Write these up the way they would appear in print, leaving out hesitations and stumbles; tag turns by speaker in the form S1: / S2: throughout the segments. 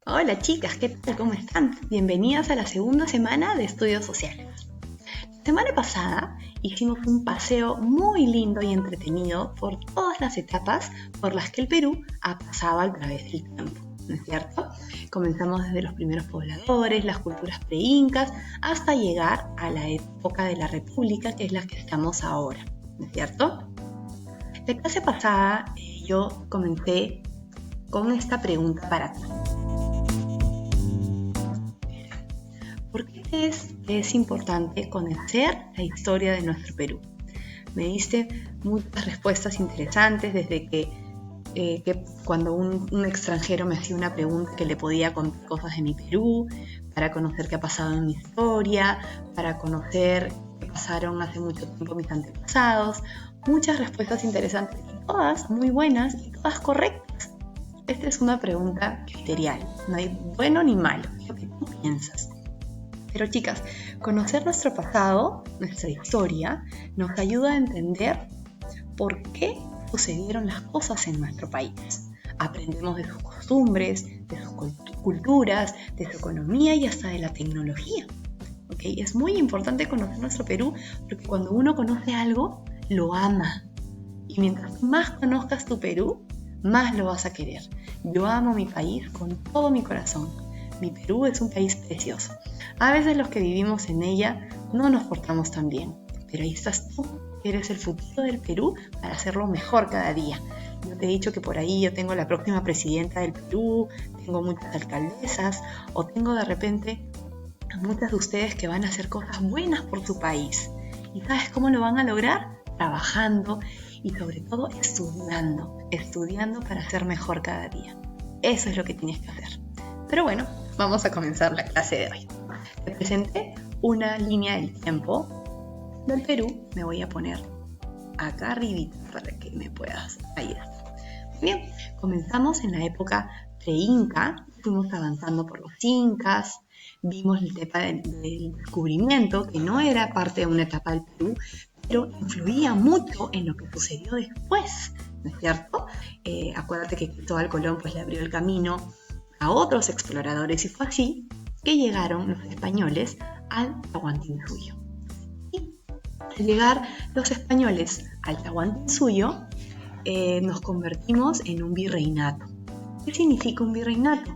S1: Hola chicas, ¿qué tal? ¿Cómo están? Bienvenidas a la segunda semana de Estudios Sociales. La semana pasada hicimos un paseo muy lindo y entretenido por todas las etapas por las que el Perú ha pasado a través del tiempo, ¿no es cierto? Comenzamos desde los primeros pobladores, las culturas preincas, hasta llegar a la época de la República, que es la que estamos ahora, ¿no es cierto? La clase pasada yo comencé con esta pregunta para ti. ¿Por qué crees que es importante conocer la historia de nuestro Perú? Me diste muchas respuestas interesantes desde que cuando un extranjero me hacía una pregunta que le podía contar cosas de mi Perú, para conocer qué ha pasado en mi historia, para conocer qué pasaron hace mucho tiempo mis antepasados. Muchas respuestas interesantes y todas muy buenas y todas correctas. Esta es una pregunta criterial, no hay bueno ni malo, es lo que tú piensas. Pero chicas, conocer nuestro pasado, nuestra historia, nos ayuda a entender por qué sucedieron las cosas en nuestro país. Aprendemos de sus costumbres, de sus culturas, de su economía y hasta de la tecnología. ¿Okay? Es muy importante conocer nuestro Perú porque cuando uno conoce algo, lo ama. Y mientras más conozcas tu Perú, más lo vas a querer. Yo amo mi país con todo mi corazón. Mi Perú es un país precioso. A veces los que vivimos en ella no nos portamos tan bien, pero ahí estás tú, que eres el futuro del Perú para hacerlo mejor cada día. Yo te he dicho que por ahí yo tengo la próxima presidenta del Perú, tengo muchas alcaldesas o tengo de repente a muchas de ustedes que van a hacer cosas buenas por su país. ¿Y sabes cómo lo van a lograr? Trabajando y sobre todo estudiando para ser mejor cada día. Eso es lo que tienes que hacer. Pero bueno, vamos a comenzar la clase de hoy. Te presenté una línea del tiempo del Perú. Me voy a poner acá arribita para que me puedas ayudar. Bien, comenzamos en la época pre-inca. Fuimos avanzando por los incas. Vimos la etapa del descubrimiento, que no era parte de una etapa del Perú, pero influía mucho en lo que sucedió después, ¿no es cierto? Acuérdate que Cristóbal Colón pues, le abrió el camino a otros exploradores y fue así que llegaron los españoles al Tahuantinsuyo. Y al llegar los españoles al Tahuantinsuyo, nos convertimos en un virreinato. ¿Qué significa un virreinato?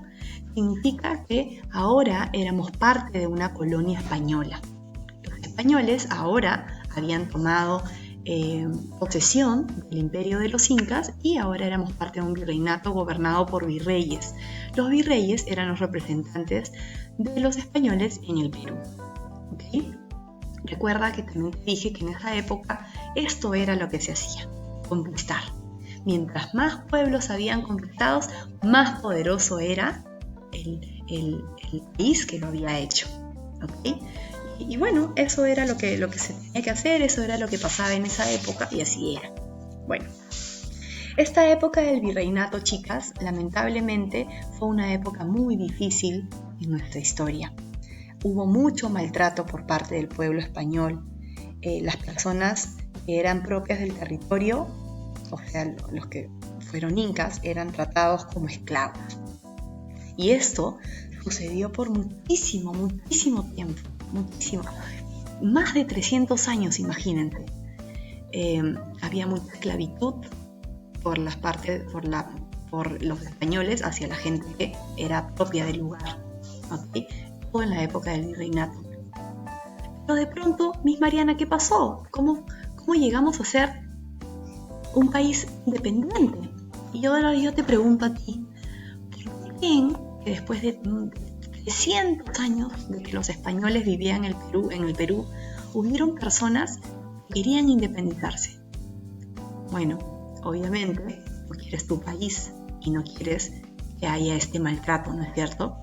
S1: Significa que ahora éramos parte de una colonia española. Los españoles ahora habían tomado posesión del imperio de los incas y ahora éramos parte de un virreinato gobernado por virreyes. Los virreyes eran los representantes de los españoles en el Perú. ¿Okay? Recuerda que también te dije que en esa época esto era lo que se hacía, conquistar. Mientras más pueblos habían conquistados, más poderoso era el país que lo había hecho. ¿Okay? Y bueno, eso era lo que se tenía que hacer, eso era lo que pasaba en esa época y así era. Bueno, esta época del virreinato, chicas, lamentablemente fue una época muy difícil en nuestra historia. Hubo mucho maltrato por parte del pueblo español. Las personas que eran propias del territorio, o sea, los que fueron incas, eran tratados como esclavos. Y esto sucedió por muchísimo tiempo. Muchísimo, más de 300 años, imagínense. Había mucha esclavitud por los españoles hacia la gente que era propia del lugar, ¿okay? Todo en la época del virreinato. Pero de pronto, Miss Mariana, ¿qué pasó? ¿Cómo llegamos a ser un país independiente? Y ahora yo te pregunto a ti, ¿por qué creen que después de 300 años de que los españoles vivían en el Perú, hubieron personas que querían independizarse? Bueno, obviamente, tú quieres tu país y no quieres que haya este maltrato, ¿no es cierto?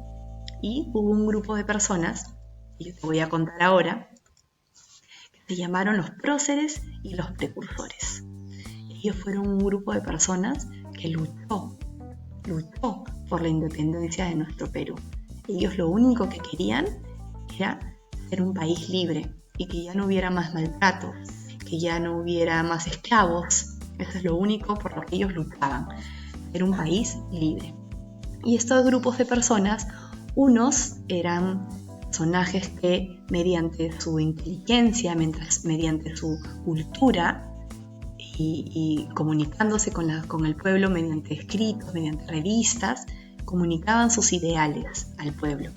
S1: Y hubo un grupo de personas, que yo te voy a contar ahora, que se llamaron los próceres y los precursores. Ellos fueron un grupo de personas que luchó por la independencia de nuestro Perú. Ellos lo único que querían era ser un país libre y que ya no hubiera más maltrato, que ya no hubiera más esclavos. Eso es lo único por lo que ellos luchaban, ser un país libre. Y estos grupos de personas, unos eran personajes que mediante su inteligencia, mediante su cultura y comunicándose con el pueblo mediante escritos, mediante revistas, comunicaban sus ideales al pueblo.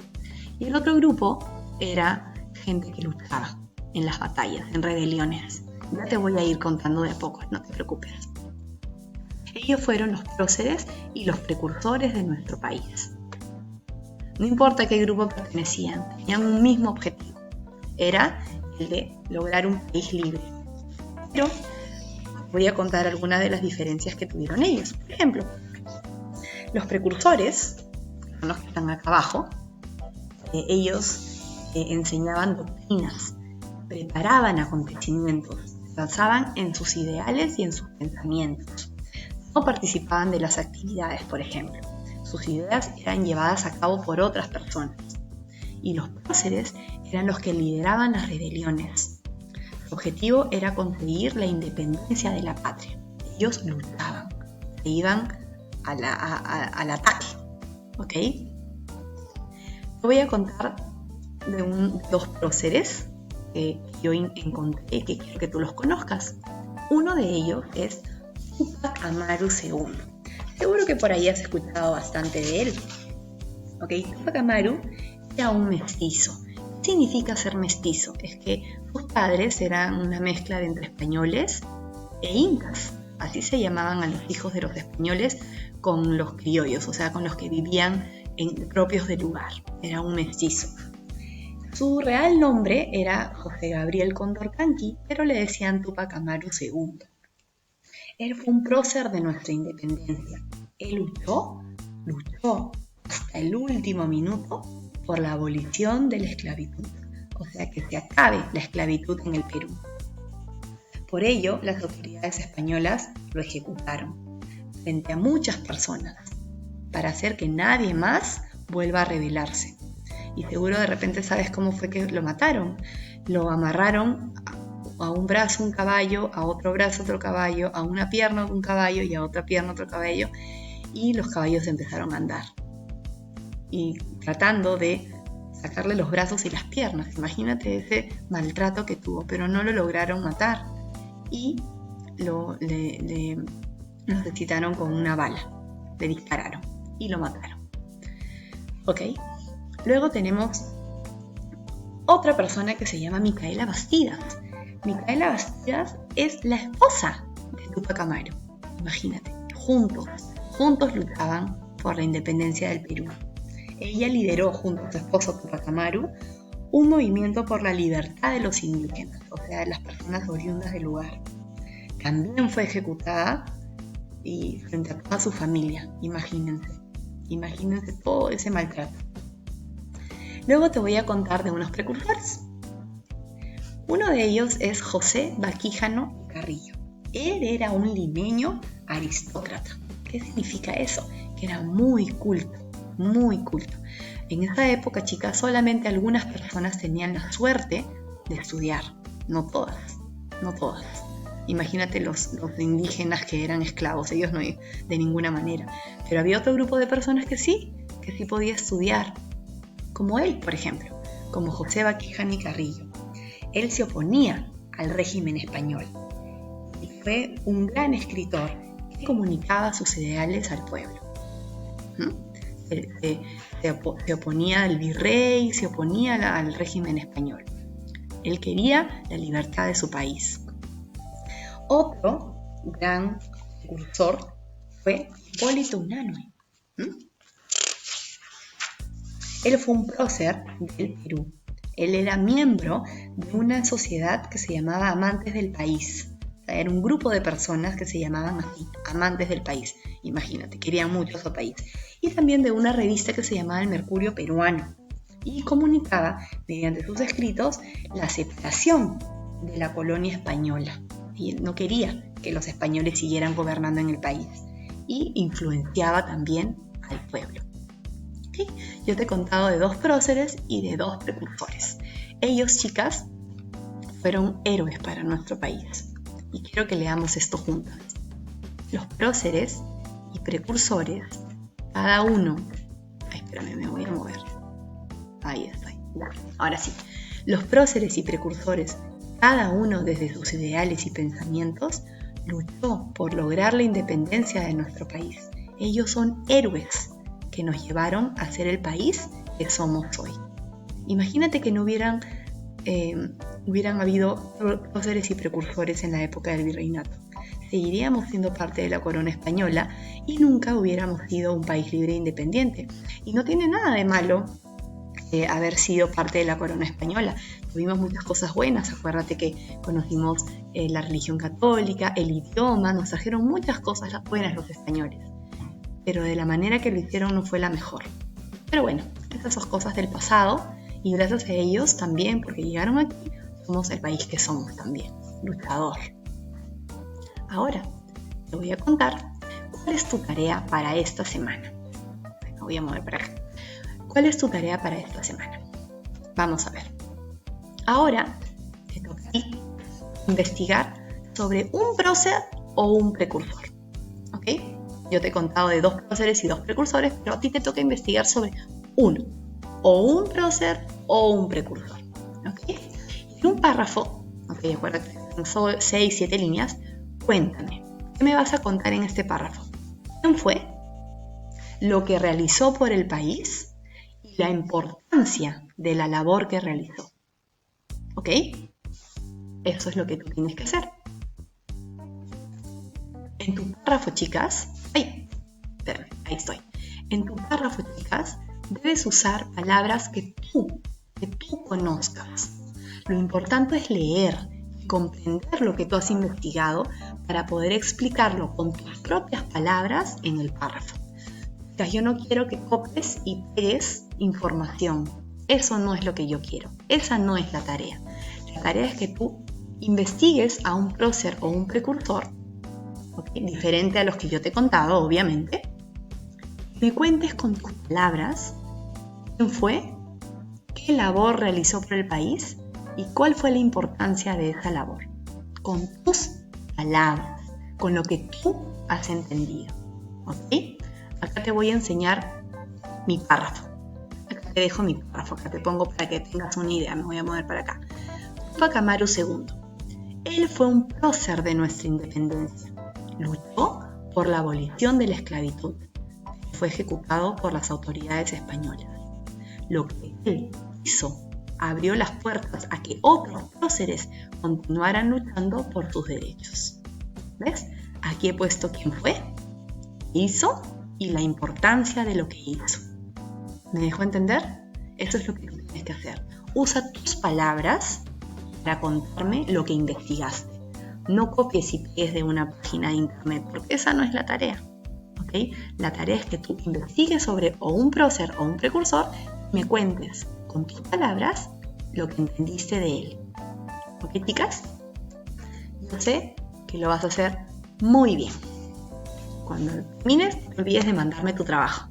S1: Y el otro grupo era gente que luchaba en las batallas, en rebeliones. Ya te voy a ir contando de a poco, no te preocupes. Ellos fueron los próceres y los precursores de nuestro país. No importa a qué grupo pertenecían, tenían un mismo objetivo. Era el de lograr un país libre. Pero voy a contar algunas de las diferencias que tuvieron ellos. Por ejemplo, los precursores, son los que están acá abajo, ellos enseñaban doctrinas, preparaban acontecimientos, se basaban en sus ideales y en sus pensamientos. No participaban de las actividades, por ejemplo. Sus ideas eran llevadas a cabo por otras personas. Y los próceres eran los que lideraban las rebeliones. Su objetivo era conseguir la independencia de la patria. Ellos luchaban, se iban al ataque. ¿Ok? Te voy a contar de dos próceres que yo encontré, que quiero que tú los conozcas. Uno de ellos es Túpac Amaru II. Seguro que por ahí has escuchado bastante de él. ¿Ok? Túpac Amaru era un mestizo. ¿Qué significa ser mestizo? Es que sus padres eran una mezcla de entre españoles e incas. Así se llamaban a los hijos de los españoles con los criollos, o sea, con los que vivían propios del lugar. Era un mestizo. Su real nombre era José Gabriel Condorcanqui, pero le decían Túpac Amaru II. Él fue un prócer de nuestra independencia. Él luchó hasta el último minuto por la abolición de la esclavitud, o sea, que se acabe la esclavitud en el Perú. Por ello, las autoridades españolas lo ejecutaron frente a muchas personas para hacer que nadie más vuelva a rebelarse. Y seguro de repente sabes cómo fue que lo mataron. Lo amarraron a un brazo un caballo, a otro brazo otro caballo, a una pierna un caballo y a otra pierna otro caballo, y los caballos empezaron a andar. Y tratando de sacarle los brazos y las piernas. Imagínate ese maltrato que tuvo, pero no lo lograron matar. Y lo necesitaron con una bala. Le dispararon y lo mataron. ¿Ok? Luego tenemos otra persona que se llama Micaela Bastidas. Micaela Bastidas es la esposa de Túpac Amaru. Imagínate, juntos luchaban por la independencia del Perú. Ella lideró junto a su esposo Túpac Amaru un movimiento por la libertad de los indígenas, o sea, de las personas oriundas del lugar. También fue ejecutada y frente a toda su familia. Imagínense todo ese maltrato. Luego te voy a contar de unos precursores. Uno de ellos es José Baquijano Carrillo. Él era un limeño aristócrata. ¿Qué significa eso? Que era muy culto, muy culto. En esa época, chicas, solamente algunas personas tenían la suerte de estudiar. No todas. Imagínate los indígenas que eran esclavos, ellos no de ninguna manera. Pero había otro grupo de personas que sí podía estudiar. Como él, por ejemplo, como José Baquijano Carrillo. Él se oponía al régimen español y fue un gran escritor que comunicaba sus ideales al pueblo. Se oponía al virrey, se oponía al régimen español. Él quería la libertad de su país. Otro gran precursor fue Hipólito Unanue. Él fue un prócer del Perú. Él era miembro de una sociedad que se llamaba Amantes del País. O sea, era un grupo de personas que se llamaban así, Amantes del País. Imagínate, querían mucho su país. Y también de una revista que se llamaba El Mercurio Peruano. Y comunicaba, mediante sus escritos, la separación de la colonia española. Y él no quería que los españoles siguieran gobernando en el país. Y influenciaba también al pueblo. ¿Okay? Yo te he contado de dos próceres y de dos precursores. Ellos, chicas, fueron héroes para nuestro país. Y quiero que leamos esto juntas. Los próceres y precursores, cada uno espérame, me voy a mover. Ahí estoy. Ahora sí. Los próceres y precursores, cada uno desde sus ideales y pensamientos, luchó por lograr la independencia de nuestro país. Ellos son héroes que nos llevaron a ser el país que somos hoy. Imagínate que no hubieran habido próceres y precursores en la época del virreinato. Seguiríamos siendo parte de la corona española y nunca hubiéramos sido un país libre e independiente. Y no tiene nada de malo haber sido parte de la corona española. Tuvimos muchas cosas buenas. Acuérdate que conocimos la religión católica, el idioma, nos trajeron muchas cosas buenas los españoles. Pero de la manera que lo hicieron no fue la mejor. Pero bueno, esas son cosas del pasado y gracias a ellos también, porque llegaron aquí, somos el país que somos también, luchador. Ahora, te voy a contar cuál es tu tarea para esta semana. Me voy a mover para acá. ¿Cuál es tu tarea para esta semana? Vamos a ver. Ahora te toca a ti investigar sobre un prócer o un precursor. ¿Ok? Yo te he contado de 2 próceres y 2 precursores, pero a ti te toca investigar sobre uno. O un prócer o un precursor. ¿Ok? En un párrafo, ok, acuérdate, son 6, 7 líneas, cuéntame, ¿qué me vas a contar en este párrafo? ¿Quién fue? ¿Lo que realizó por el país? Y la importancia de la labor que realizó. ¿Ok? Eso es lo que tú tienes que hacer. En tu párrafo, chicas, ahí estoy. En tu párrafo, chicas, debes usar palabras que tú conozcas. Lo importante es leer y comprender lo que tú has investigado para poder explicarlo con tus propias palabras en el párrafo. O sea, yo no quiero que copies y pegues información. Eso no es lo que yo quiero. Esa no es la tarea. La tarea es que tú investigues a un prócer o un precursor, ¿okay? Diferente a los que yo te he contado, obviamente. Me cuentes con tus palabras quién fue, qué labor realizó por el país y cuál fue la importancia de esa labor. Con tus palabras, con lo que tú has entendido. ¿Ok? Acá te voy a enseñar mi párrafo. Acá te dejo mi párrafo, acá te pongo para que tengas una idea. Me voy a mover para acá. Túpac Amaru II. Él fue un prócer de nuestra independencia. Luchó por la abolición de la esclavitud. Fue ejecutado por las autoridades españolas. Lo que él hizo abrió las puertas a que otros próceres continuaran luchando por sus derechos. ¿Ves? Aquí he puesto quién fue, hizo y la importancia de lo que hizo. ¿Me dejó entender? Eso es lo que tú tienes que hacer. Usa tus palabras para contarme lo que investigaste. No copies y pegues de una página de internet, porque esa no es la tarea. ¿Okay? La tarea es que tú investigues sobre o un prócer o un precursor y me cuentes con tus palabras lo que entendiste de él. ¿Ok, chicas? Yo sé que lo vas a hacer muy bien. Cuando termines, no te olvides de mandarme tu trabajo.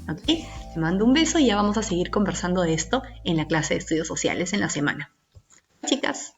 S1: ¿Ok? Te mando un beso y ya vamos a seguir conversando de esto en la clase de estudios sociales en la semana. Chicas.